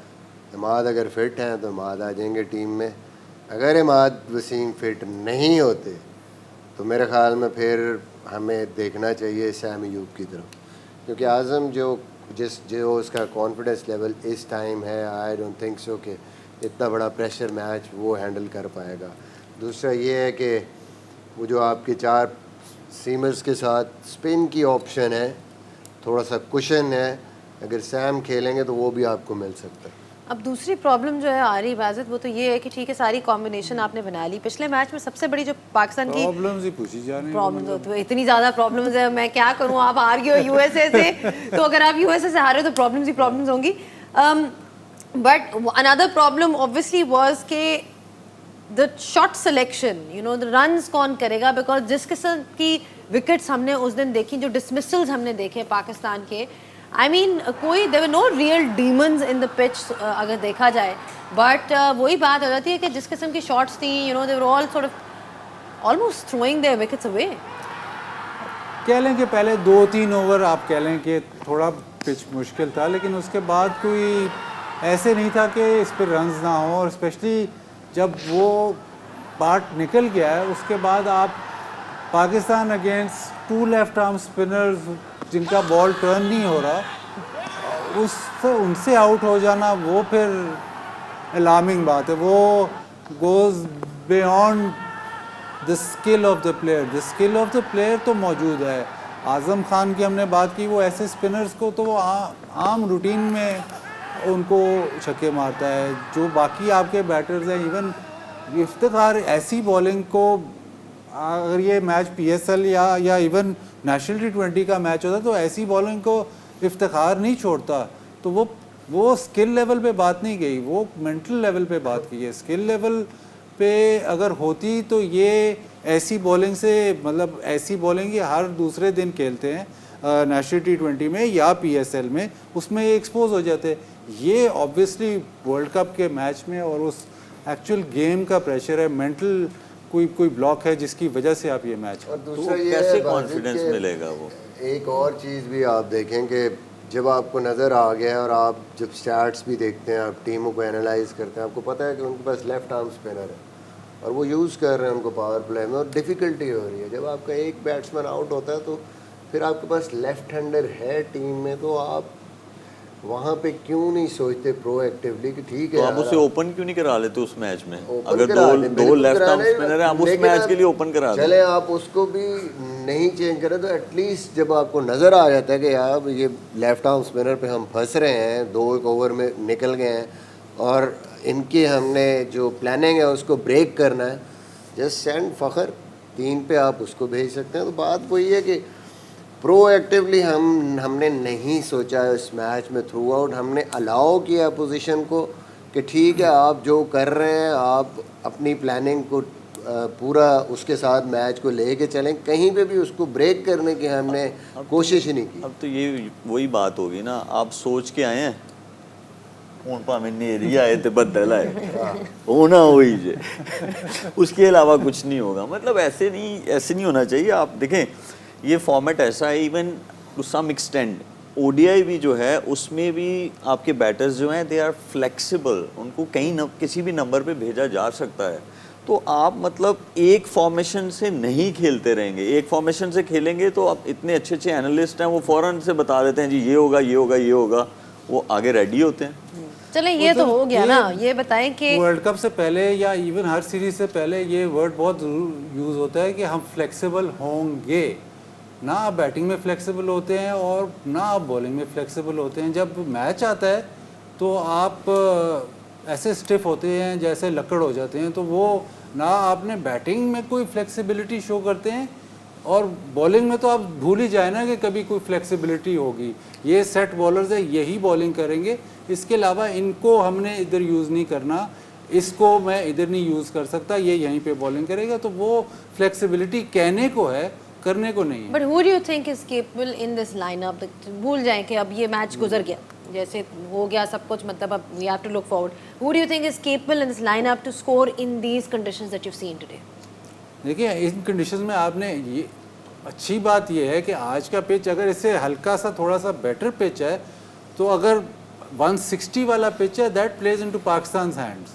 इमाद अगर फिट हैं तो इमाद आ जाएंगे टीम में। अगर इमाद वसीम फिट नहीं होते तो मेरे ख्याल में फिर हमें देखना चाहिए सैम अयूब की तरफ, क्योंकि आज़म जो उसका कॉन्फिडेंस लेवल इस टाइम है, आई डोंट थिंक सो कि इतना बड़ा प्रेशर मैच वो हैंडल कर पाएगा। दूसरा ये है कि वो जो आपके 4 सीमर्स के साथ स्पिन की ऑप्शन है, थोड़ा सा कुशन है, अगर सैम खेलेंगे तो वो भी आपको मिल सकता है। अब दूसरी प्रॉब्लम जो है आ रही बाज़त, वो तो ये है कि ठीक है सारी कॉम्बिनेशन आपने बना ली। पिछले मैच में सबसे बड़ी जो पाकिस्तान की प्रॉब्लम्स ही पूछी जा रही हैं। प्रॉब्लम तो इतनी ज़्यादा प्रॉब्लम्स है, मैं क्या करूँ। आप हार गए हो यूएसए से, तो अगर आप यूएसए से हारे तो प्रॉब्लम्स ही प्रॉब्लम्स होंगी। But another problem obviously was के the shot selection, you know the runs कौन करेगा, बिकॉज जिस किस्म की विकेट्स हमने उस दिन देखी, जो डिसमिसल्स हमने देखे पाकिस्तान के, आई मीन कोई there were no real demons in the pitch अगर देखा जाए। बट वही बात हो जाती है कि जिस किस्म की शॉट्स थी, you know they were all sort of almost throwing their wickets away. कह लें कि पहले 2-3 ओवर आप कह लें कि थोड़ा पिच मुश्किल था, लेकिन उसके बाद कोई ऐसे नहीं था कि इस पर रन्स ना हो। और स्पेशली जब वो पार्ट निकल गया है उसके बाद आप Pakistan against 2 left arm spinners जिनका बॉल टर्न नहीं हो रहा, उनसे आउट हो जाना वो फिर अलार्मिंग बात है। वो goes beyond the skill of the player. The skill of the player तो मौजूद है। आज़म खान की हमने बात की, वो ऐसे स्पिनर्स को तो वो आम रूटीन में उनको छक्के मारता है। जो बाकी आपके बैटर्स हैं, इवन इफ्तिखार ऐसी बॉलिंग को, अगर ये मैच पीएसएल या इवन नेशनल टी20 का मैच होता तो ऐसी बॉलिंग को इफ्तिखार नहीं छोड़ता। तो वो स्किल लेवल पे बात नहीं गई, वो मेंटल लेवल पे बात की है। स्किल लेवल पे अगर होती तो ये ऐसी बॉलिंग से, मतलब ऐसी बॉलिंग ये हर दूसरे दिन खेलते हैं नेशनल टी20 में या पीएसएल में, उसमें ये एक्सपोज हो जाते हैं। ये ऑब्वियसली वर्ल्ड कप के मैच में और उस एक्चुअल गेम का प्रेशर है, मेंटल कोई ब्लॉक है जिसकी वजह से आप ये मैच। और तो दूसरा ये कैसे है कॉन्फिडेंस मिलेगा वो। एक और चीज़ भी आप देखें कि जब आपको नज़र आ गया और आप जब स्टैट्स भी देखते हैं, आप टीमों को एनालाइज करते हैं, आपको पता है कि उनके पास लेफ्ट आर्म स्पिनर है और वो यूज़ कर रहे हैं उनको पावर प्ले में, और डिफ़िकल्टी हो रही है। जब आपका एक बैट्समैन आउट होता है तो फिर आपके पास लेफ्ट हैंडर है टीम में, तो आप वहाँ पे क्यों नहीं सोचते प्रोएक्टिवली कि ठीक है तो आप उसे ओपन क्यों नहीं करा लेते उस मैच में? ओपन अगर करा दें, दो बिल्कुल लेफ्ट आर्म करा दें, स्पिनर है, आप उस लेकिन मैच आप के लिए ओपन करा दें। चले आप उसको भी नहीं चेंज करें तो एटलीस्ट जब आपको नज़र आ जाता है कि यार ये लेफ्ट आर्म स्पिनर पे हम फंस रहे हैं, 2 ओवर में निकल गए हैं और इनकी हमने जो प्लानिंग है उसको ब्रेक करना है, जस्ट सेंड फ़खर 3 पे आप उसको भेज सकते हैं। तो बात वही है कि प्रोएक्टिवली हमने नहीं सोचा इस मैच में, थ्रू आउट हमने अलाउ किया पोजीशन को कि ठीक है आप जो कर रहे हैं, आप अपनी प्लानिंग को पूरा उसके साथ मैच को लेके चलें, कहीं पे भी उसको ब्रेक करने की हमने कोशिश ही नहीं की। अब तो ये वही बात होगी ना, आप सोच के आए हैं ਹੁਣ ਭਾਵੇਂ ਨੇਰੀ आए थे बदल आए होना हुई जे उसके अलावा कुछ नहीं होगा। मतलब ऐसे नहीं होना चाहिए। आप देखें ये फॉर्मेट ऐसा है, even to some extent ODI भी जो है उसमें भी आपके बैटर्स जो हैं दे आर फ्लेक्सिबल, उनको कहीं किसी भी नंबर पे भेजा जा सकता है। तो आप मतलब एक फॉर्मेशन से नहीं खेलते रहेंगे। एक फॉर्मेशन से खेलेंगे तो आप इतने अच्छे अच्छे एनालिस्ट हैं, वो फ़ौरन से बता देते हैं जी ये होगा ये होगा ये होगा, वो आगे रेडी होते हैं। चलें ये तो हो गया ना। ये बताएं कि वर्ल्ड कप से पहले या इवन हर सीरीज से पहले ये वर्ड बहुत यूज़ होता है कि हम फ्लेक्सिबल होंगे। ना आप बैटिंग में फ्लेक्सिबल होते हैं और ना आप बॉलिंग में फ्लेक्सिबल होते हैं। जब मैच आता है तो आप ऐसे स्टिफ होते हैं जैसे लकड़ हो जाते हैं। तो वो ना आपने बैटिंग में कोई फ्लेक्सिबिलिटी शो करते हैं और बॉलिंग में तो आप भूल ही जाए ना कि कभी कोई फ्लेक्सिबिलिटी होगी। ये सेट बॉलर्स है, यही बॉलिंग करेंगे, इसके अलावा इनको हमने इधर यूज़ नहीं करना, इसको मैं इधर नहीं यूज़ कर सकता, ये यहीं पे बॉलिंग करेगा। तो वो फ्लेक्सिबिलिटी कहने को है, करने को नहीं है। But who do you think is capable in this lineup? भूल जाएं कि अब ये मैच गुजर गया, जैसे हो गया सब कुछ, मतलब अब we have to look forward. Who do you think is capable in this lineup to score in these conditions that you seen today? देखिए इन कंडीशंस में आपने ये अच्छी बात ये है कि आज का पिच अगर इससे हल्का सा थोड़ा सा बेटर पिच है, तो अगर 160 वाला पिच है that plays into Pakistan hands.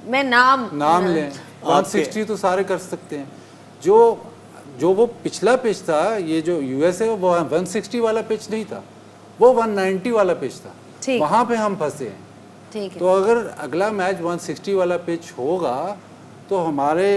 मैं नाम लें 160 तो सारे कर सकते हैं। जो वो पिछला पिच था, ये जो यूएस है, वो 160 वाला पिच नहीं था, वो 190 वाला पिच था, ठीक। वहाँ पे हम फंसे हैं। ठीक है। तो अगर अगला मैच 160 वाला पिच होगा तो हमारे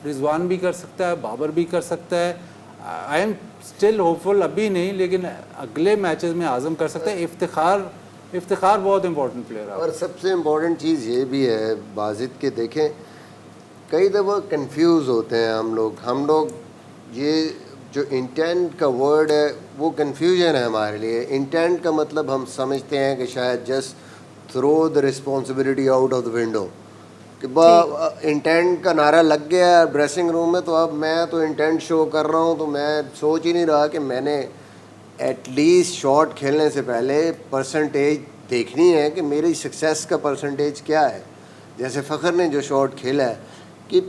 रिजवान भी कर सकता है, बाबर भी कर सकता है। आई एम स्टिल होपफुल, अभी नहीं लेकिन अगले मैचेस में आज़म कर सकता है। इफ्तिखार बहुत इंपॉर्टेंट प्लेयर है। और सबसे इम्पोर्टेंट चीज़ ये भी है बाजिद के, देखें कई दफ़ा कंफ्यूज होते हैं हम लोग ये जो इंटेंट का वर्ड है वो कंफ्यूजन है हमारे लिए। इंटेंट का मतलब हम समझते हैं कि शायद just throw the responsibility out of the window, कि इंटेंट का नारा लग गया ड्रेसिंग रूम में, तो अब मैं तो इंटेंट शो कर रहा हूँ, तो मैं सोच ही नहीं रहा कि मैंने एटलीस्ट शॉट खेलने से पहले परसेंटेज देखनी है कि मेरी सक्सेस का परसेंटेज क्या है। जैसे फ़खर ने जो शॉट खेला है कि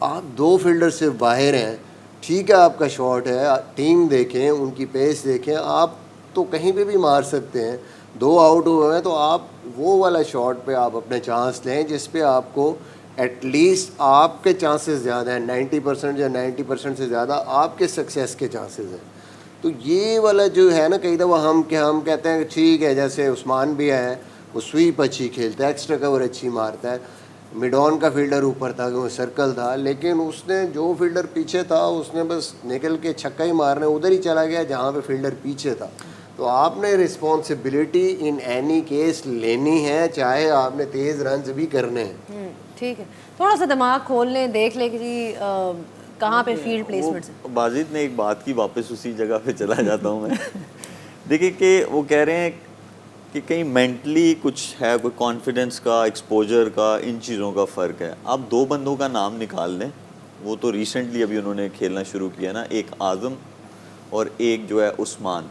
आप 2 फील्डर से बाहर हैं, ठीक है आपका शॉट है, टीम देखें, उनकी पेस देखें, आप तो कहीं पे भी मार सकते हैं। 2 आउट हुए हैं तो आप वो वाला शॉट पे आप अपने चांस लें जिस पे आपको एटलीस्ट आपके चांसेस ज़्यादा हैं, 90% या 90% से ज़्यादा आपके सक्सेस के चांसेस हैं। तो ये वाला जो है ना, कई दफ़ा हम कहते हैं कि ठीक है, जैसे उस्मान भी है, वो स्वीप अच्छी खेलता है, एक्स्ट्रा कवर अच्छी मारता है, मिडॉन का फील्डर ऊपर था, वो सर्कल था, लेकिन उसने जो फील्डर पीछे था उसने बस निकल के छक्का ही मारने उधर ही चला गया जहाँ पे फील्डर पीछे था। तो आपने रिस्पॉन्सिबिलिटी इन एनी केस लेनी है, चाहे आपने तेज़ रन्स भी करने हैं। ठीक है, थोड़ा सा दिमाग खोल लें, देख लें कि जी कहाँ पे फील्ड प्लेसमेंट है। बाजिद ने एक बात की, वापस उसी जगह पे चला जाता हूँ मैं। देखिए कि वो कह रहे हैं कि कहीं मेंटली कुछ है, कोई कॉन्फिडेंस का, एक्सपोजर का, इन चीज़ों का फ़र्क है। आप 2 बंदों का नाम निकाल लें, वो तो रिसेंटली अभी उन्होंने खेलना शुरू किया ना, एक आज़म और एक जो है उस्मान।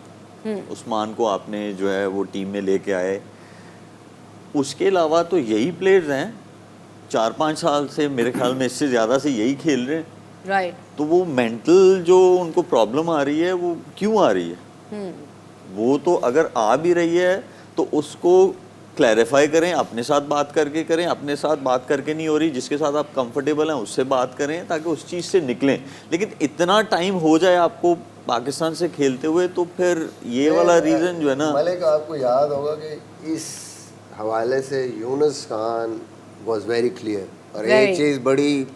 उस्मान को आपने जो है वो टीम में लेके आए। उसके अलावा तो यही प्लेयर्स हैं 4-5 साल से, मेरे ख्याल में इससे ज़्यादा से यही खेल रहे हैं। राइट। तो वो मेंटल जो उनको प्रॉब्लम आ रही है वो क्यों आ रही है? वो तो अगर आ भी रही है तो उसको क्लैरिफाई करें, अपने साथ बात करके करें। अपने साथ बात करके नहीं हो रही, जिसके साथ आप कंफर्टेबल हैं उससे बात करें ताकि उस चीज़ से निकलें। लेकिन इतना टाइम हो जाए आपको पाकिस्तान से खेलते हुए, तो फिर ये वाला रीज़न जो है ना। मलिक, आपको याद होगा कि इस हवाले से Yunus Khan was very clear, और एक चीज़ बड़ी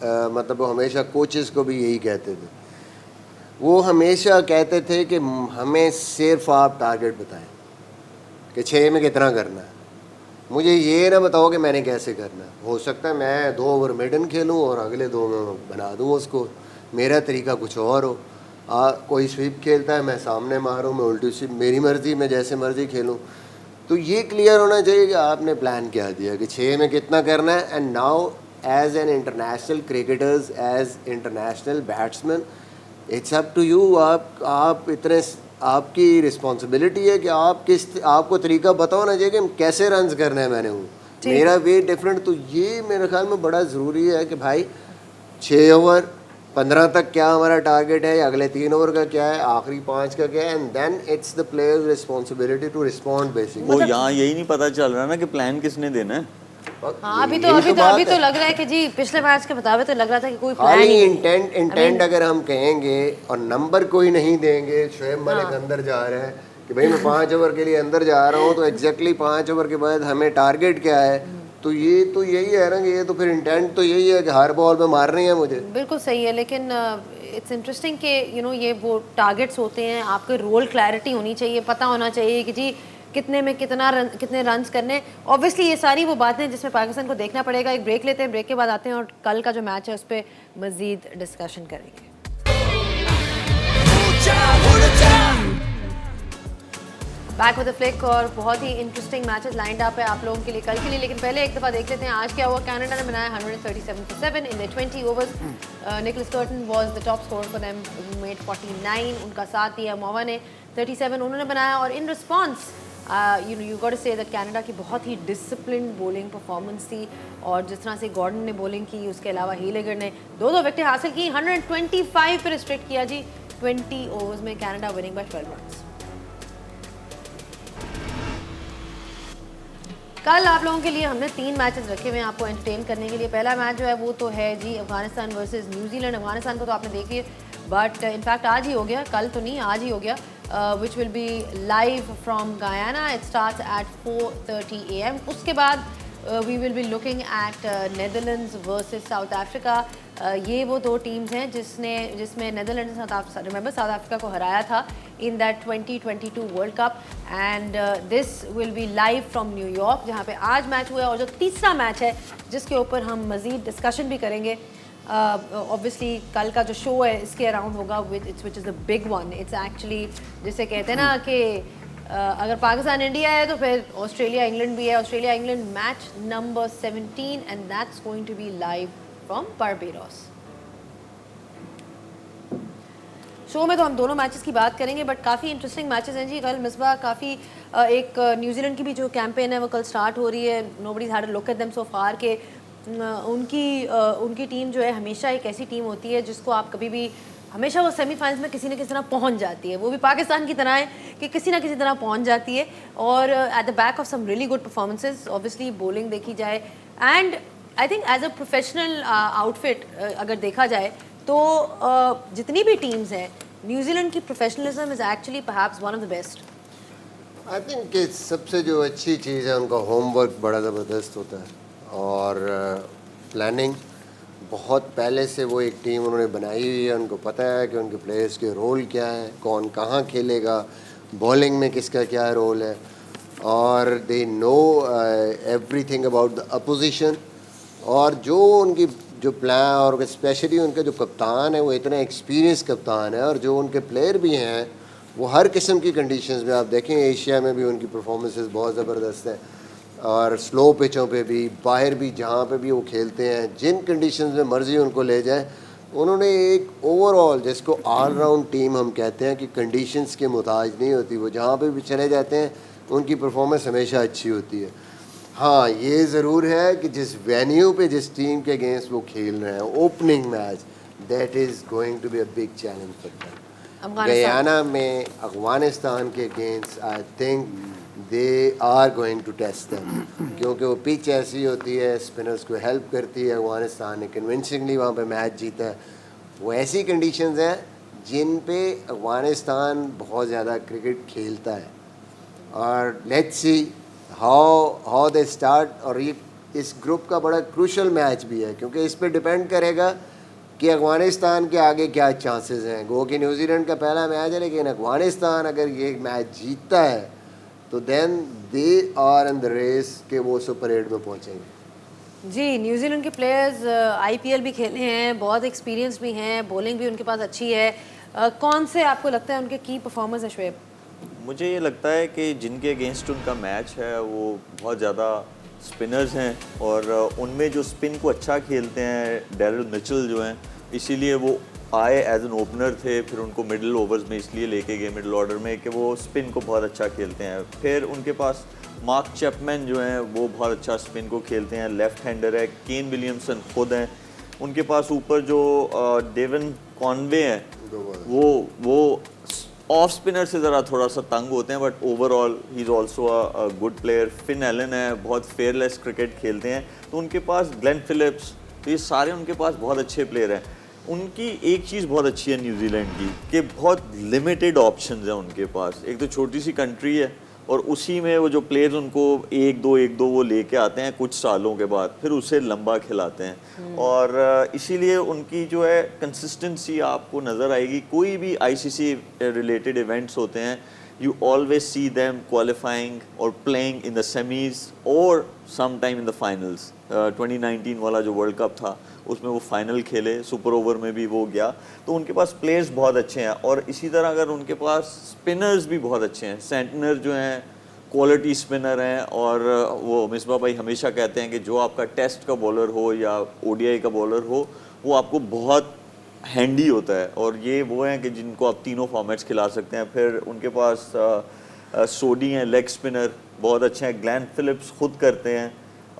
मतलब वो हमेशा कोचेस को भी यही कहते थे, वो हमेशा कहते थे कि हमें सिर्फ आप टारगेट बताएं कि 6 में कितना करना है, मुझे ये ना बताओ कि मैंने कैसे करना है। हो सकता है मैं 2 ओवर मेडन खेलूं और अगले 2 में बना दूं उसको, मेरा तरीका कुछ और हो। कोई स्वीप खेलता है, मैं सामने मारूं, मैं उल्टी स्वीप, मेरी मर्ज़ी, मैं जैसे मर्ज़ी खेलूं। तो ये क्लियर होना चाहिए कि आपने प्लान क्या दिया कि 6 में कितना करना है। And now as an international cricketers, as international batsman, it's up to you. आप इतने, आपकी रिस्पॉन्सिबिलिटी है कि आपको तरीका पता होना चाहिए कि कैसे रन्स करने हैं। मैंने हूँ, मेरा वे डिफरेंट। तो ये मेरे ख्याल में बड़ा ज़रूरी है कि भाई 6 ओवर 15 तक क्या हमारा टारगेट है, या अगले 3 ओवर का क्या है, आखिरी 5 का क्या है, and then it's the players responsibility to respond basically. वो यहाँ यही नहीं पता चल रहा ना कि प्लान किसने देना है। हाँ, अभी तो लग रहा है कि जी पिछले मैच के मुताबिक तो लग रहा था कि कोई प्लान ही इंटेंट अगर हम कहेंगे और नंबर कोई नहीं देंगे, शोएब मलिक अंदर जा रहा है कि भाई मैं 5 ओवर के लिए अंदर जा रहा हूँ, तो एग्जैक्टली 5 ओवर के बाद हमें टारगेट क्या है, तो ये तो यही है ना कि ये तो फिर इंटेंट तो यही है कि हर बॉल पे मारनी है मुझे। बिल्कुल सही है, लेकिन इट्स इंटरेस्टिंग कि ये वो टारगेट्स होते हैं, आपके रोल क्लैरिटी होनी चाहिए, पता होना चाहिए कि जी कितने में कितने रन्स करने। ऑब्वियसली ये सारी वो बातें जिसमें पाकिस्तान को देखना पड़ेगा। एक ब्रेक लेते हैं, ब्रेक के बाद आते हैं और कल का जो मैच है उस पर मज़ीद डिस्कशन करेंगे। बैक विद द फ्लिक और बहुत ही इंटरेस्टिंग मैचेस लाइंड अप है आप लोगों के लिए कल के लिए, लेकिन पहले एक दफ़ा देख लेते हैं आज क्या हुआ। कनाडा ने बनाया 137 for 7 in the 20 overs. Nicholas Kirton was the top scorer for them, made 49। उनका साथ दिया मोवा ने 37 उन्होंने बनाया। और in response you got to say that Canada की बहुत ही डिसिप्लिन्ड बॉलिंग परफॉर्मेंस थी और जिस तरह से गॉर्डन ने बॉलिंग की, उसके अलावा हीलेगर ने 2 विकेटें हासिल की। 125 पर रिस्ट्रिक्ट किया जी 20 ओवर्स में, कनाडा विनिंग बाय 12 रन्स। कल आप लोगों के लिए हमने 3 मैचेस रखे हुए हैं आपको एंटरटेन करने के लिए। पहला मैच जो है वो तो है जी अफगानिस्तान वर्सेस न्यूजीलैंड। अफगानिस्तान को तो आपने देखी है, बट इनफैक्ट आज ही हो गया, कल तो नहीं आज ही हो गया, which will be live from Guyana. It starts at 4:30 AM। उसके बाद we will be looking at Netherlands versus South Africa. ये वो 2 टीम्स हैं जिसमें नेदरलैंड्स रिमेंबर साउथ अफ्रीका को हराया था in that 2022 world cup. And this will be live from New York जहाँ पे आज मैच हुआ है। और जो तीसरा मैच है जिसके ऊपर हम मज़ीद डिस्कशन भी करेंगे, ऑब्वियसली कल का जो शो है इसके अराउंड होगा which is the big one. It's actually जिसे कहते हैं ना कि अगर पाकिस्तान इंडिया है तो फिर ऑस्ट्रेलिया इंग्लैंड भी है। Australia England match number 17 and that's going to be live from Barbados. Show में तो हम दोनों मैचेस की बात करेंगे, बट काफ़ी इंटरेस्टिंग मैचेस हैं जी कल। मिसबा काफ़ी एक न्यूजीलैंड की भी जो कैंपेन है वो कल स्टार्ट हो रही है। Nobody's had a look at them so far के उनकी टीम जो है हमेशा एक ऐसी टीम होती है जिसको आप कभी भी हमेशा वो सेमीफाइनल्स में किसी न किसी तरह पहुंच जाती है। वो भी पाकिस्तान की तरह है कि किसी ना किसी तरह पहुंच जाती है। और at the back of some really good performances, obviously bowling देखी जाए and I think as a professional outfit अगर देखा जाए तो जितनी भी टीम्स हैं, न्यूजीलैंड की professionalism is actually perhaps one of the best. I think कि सबसे जो अच्छी चीज़ है उनका होमवर्क बड़ा ज़बरदस्त होता है और प्लानिंग बहुत पहले से वो एक टीम उन्होंने बनाई हुई है। उनको पता है कि उनके प्लेयर्स के रोल क्या है, कौन कहाँ खेलेगा, बॉलिंग में किसका क्या रोल है, और they know everything about the opposition. और जो उनकी जो प्लान और स्पेशली उनका जो कप्तान है वो इतना एक्सपीरियंस कप्तान है, और जो उनके प्लेयर भी हैं वो हर किस्म की कंडीशंस में आप देखें एशिया में भी उनकी परफॉर्मेंसेस बहुत ज़बरदस्त है और स्लो पिचों पे भी, बाहर भी, जहाँ पे भी वो खेलते हैं, जिन कंडीशंस में मर्ज़ी उनको ले जाए। उन्होंने एक ओवरऑल जिसको ऑल राउंड टीम हम कहते हैं कि कंडीशंस के मुताज नहीं होती, वो जहाँ पे भी चले जाते हैं उनकी परफॉर्मेंस हमेशा अच्छी होती है। हाँ, ये ज़रूर है कि जिस वेन्यू पे जिस टीम के अगेंस्ट वो खेल रहे हैं opening match, that is going to be a big challenge for them. Guyana में अफगानिस्तान के against I think they are going to test them, क्योंकि वो पिच ऐसी होती है, स्पिनर्स को हेल्प करती है। अफगानिस्तान ने कन्विंसिंगली वहाँ पे मैच जीता है। वो ऐसी कंडीशंस हैं जिन पे अफगानिस्तान बहुत ज़्यादा क्रिकेट खेलता है। और let's see how they start. और ये इस ग्रुप का बड़ा क्रूशल मैच भी है क्योंकि इस पे डिपेंड करेगा कि अफगानिस्तान के आगे क्या चांसेस हैं। गो कि न्यूजीलैंड का पहला मैच है, लेकिन अफगानिस्तान अगर ये मैच जीतता है तो then they are in the race कि वो सुपर 8 में पहुंचेंगे। जी, न्यूजीलैंड के प्लेयर्स IPL भी खेले हैं, बहुत एक्सपीरियंस भी हैं, बॉलिंग भी उनके पास अच्छी है। कौन से आपको लगता है उनके की परफॉर्मेंस है शुएब? मुझे ये लगता है कि जिनके अगेंस्ट उनका मैच है वो बहुत ज़्यादा स्पिनर्स हैं और उनमें जो स्पिन को अच्छा खेलते हैं डैरिल मिचेल जो हैं, इसीलिए वो आए एज एन ओपनर थे। फिर उनको मिडिल ओवर्स में इसलिए लेके गए मिडिल ऑर्डर में कि वो स्पिन को बहुत अच्छा खेलते हैं। फिर उनके पास मार्क चैपमैन जो हैं वो बहुत अच्छा स्पिन को खेलते हैं, लेफ्ट हैंडर है। केन विलियमसन खुद हैं। उनके पास ऊपर जो डेवन कॉनवे हैं वो ऑफ स्पिनर से ज़रा थोड़ा सा तंग होते हैं, but overall he is also a good player. Finn Allen है, बहुत फेयरलेस क्रिकेट खेलते हैं। तो उनके पास ग्लेन फिलिप्स, तो ये सारे उनके पास बहुत अच्छे प्लेयर हैं। उनकी एक चीज़ बहुत अच्छी है न्यूजीलैंड की कि बहुत लिमिटेड ऑप्शंस हैं उनके पास। एक तो छोटी सी कंट्री है और उसी में वो जो प्लेयर्स उनको एक दो वो लेके आते हैं कुछ सालों के बाद, फिर उसे लंबा खिलाते हैं। और इसीलिए उनकी जो है कंसिस्टेंसी आपको नज़र आएगी। कोई भी आईसीसी रिलेटेड इवेंट्स होते हैं, you always see them qualifying or playing in the semis or sometime in the finals. 2019 वाला जो वर्ल्ड कप था उसमें वो फाइनल खेले, सुपर ओवर में भी वो गया। तो उनके पास प्लेयर्स बहुत अच्छे हैं और इसी तरह अगर उनके पास स्पिनर्स भी बहुत अच्छे हैं, सेंटनर जो हैं क्वालिटी स्पिनर हैं। और वो मिसबा भाई हमेशा कहते हैं कि जो आपका टेस्ट का बॉलर हो या ओडीआई का बॉलर हो वो आपको बहुत हैंडी होता है। और ये वो हैं कि जिनको आप तीनों फॉर्मेट्स खिला सकते हैं। फिर उनके पास सोडी हैं, लेग स्पिनर बहुत अच्छे हैं, ग्लेन फिलिप्स खुद करते हैं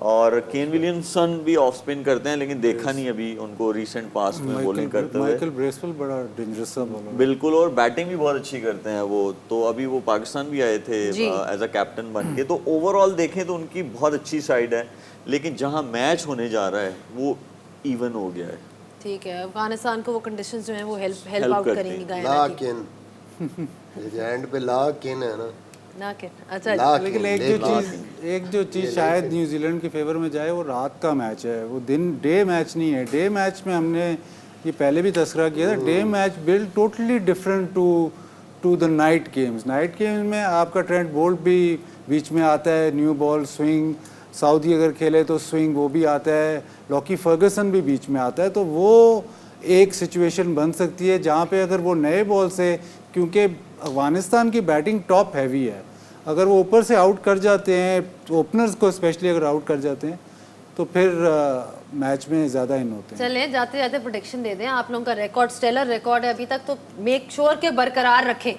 और केन विलियमसन भी ऑफ स्पिन करते हैं, लेकिन देखा नहीं अभी उनको रीसेंट पास्ट में बॉलिंग करते हुए। माइकल ब्रेसवेल बड़ा डेंजरस सा बॉलर, बिल्कुल, और बैटिंग भी बहुत अच्छी करते हैं वो। तो अभी वो पाकिस्तान भी आए थे एज अ कैप्टन बन के। तो ओवरऑल देखें तो उनकी बहुत अच्छी साइड है, लेकिन जहाँ मैच होने जा रहा है वो इवन हो गया है। ठीक है, अफगानिस्तान को वो कंडीशंस जो हैं वो हेल्प आउट करेंगी गायना की। लाकिन ये एंड पे लाकिन है ना, लाकिन अच्छा, लेकिन एक जो चीज़ शायद न्यूजीलैंड के फेवर में जाए वो रात का मैच है, वो डे मैच नहीं है। डे मैच में हमने ये पहले भी तस्करा किया था, day match build totally different to the night games. Night games में आपका ट्रेंट बोल्ट भी बीच में आता है, न्यू बॉल स्विंग, सऊदी अगर खेले तो स्विंग वो भी आता है, लॉकी फर्गसन भी बीच में आता है। तो वो एक सिचुएशन बन सकती है जहाँ पे अगर वो नए बॉल से, क्योंकि अफगानिस्तान की बैटिंग टॉप हैवी है, अगर वो ऊपर से आउट कर जाते हैं ओपनर्स को स्पेशली अगर आउट कर जाते हैं तो फिर मैच में ज़्यादा इन होते हैं। चलें जाते जाते प्रोडिक्शन दे दें। आप लोगों का रिकॉर्ड स्टेलर रिकॉर्ड है अभी तक, तो मेक श्योर के बरकरार रखें,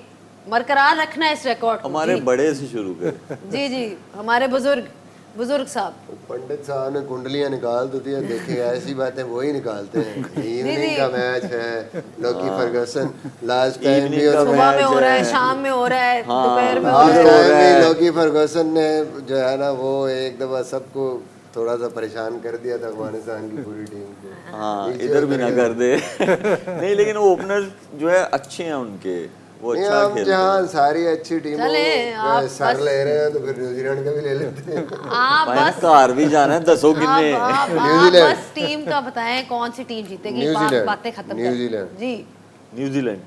बरकरार रखना है इस रिकॉर्ड को। हमारे बड़े से शुरू करें। जी जी, हमारे बुजुर्ग साहब। पंडित साहब ने कुंडलियां निकाल तो दिया, देखें ऐसी बातें वही निकालते हैं। इवनिंग का मैच है, लॉकी फर्गसन लास्ट टाइम भी सुबह में हो रहा है, शाम में हो रहा है, दोपहर में हो लास्ट रहा है। टाइम भी लॉकी फर्गसन ने जो है ना वो एक दफा सबको थोड़ा सा परेशान कर दिया था अफगानिस्तान की पूरी टीम को। हाँ, इधर भी ना कर दे। नहीं, लेकिन वो ओपनर जो है अच्छे हैं उनके, वो अच्छा हम खेलते जहाँ हैं। सारी अच्छी टीम सर ले रहे हैं तो फिर न्यूजीलैंड का भी ले लेते हैं। आप बस कार भी जाना है, दसो कितने। आप न्यूजीलैंड। बस टीम का बताएं कौन सी टीम जीतेगी, न्यूजीलैंड। बातें खत्म कर। न्यूजीलैंड। जी, न्यूजीलैंड।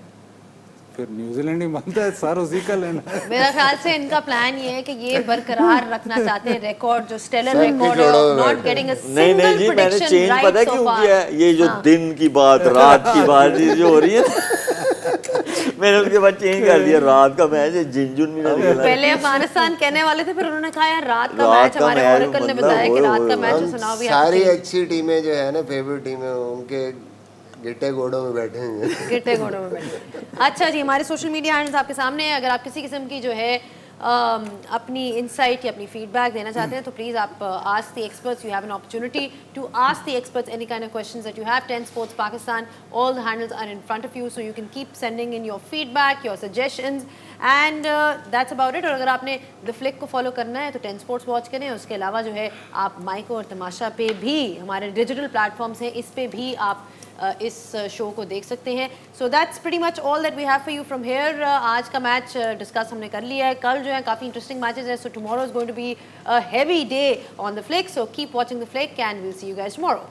फिर न्यूजीलैंड ही बनता है, सर उसी का लेना है। मेरा ख्याल से इनका प्लान ये है कि ये बरकरार रखना चाहते हैं रिकॉर्ड, जो स्टेलर सब रिकॉर्ड है, छोड़ो नॉट गेटिंग अ नहीं सिंगल जी, मैंने प्रेडिक्शन चेंज पता है राइट क्यों सो किया है? ये जो दिन की बात, रात की बात जो हो रही है मैंने उसके बाद चेंज कर दिया, रात का मैच है, जिंजुन भी ना खेला। पहले अफगानिस्तान कहने वाले थे, फिर उन्होंने कहा यार रात का रात मैच, का हमारे मैच, ओरेकल ने मतलब बताया कि रात का मैच हम है, सुनाओ भी सारी अच्छी टीमें जो है ना, फेवरेट टीमें उनके गिट्टे घोड़ों में बैठे हैं। गिट्टे घोड़ों में बैठे। अच्छा जी, हमारे सोशल मीडिया हैंडल्स आपके सामने हैं। अगर आप किसी किस्म की जो है अपनी इंसाइट या अपनी फीडबैक देना चाहते हैं तो प्लीज़ आप ask the experts, you have an opportunity to ask the experts any kind of questions that you have. 10 Sports Pakistan, all the handles are in front of you, so you can keep sending in your feedback, your suggestions, and that's about it. और अगर आपने the flick को follow करना है तो 10 Sports watch करें। उसके अलावा जो है आप माइको और तमाशा पे भी, हमारे डिजिटल प्लेटफॉर्म्स हैं, इस पे भी आप इस शो को देख सकते हैं। So that's pretty much all that we have for you from here. आज का मैच डिस्कस हमने कर लिया है, कल जो है काफ़ी इंटरेस्टिंग मैचेस हैं, so tomorrow is going to be a heavy day on the flick, so keep watching the flick and will see you guys tomorrow.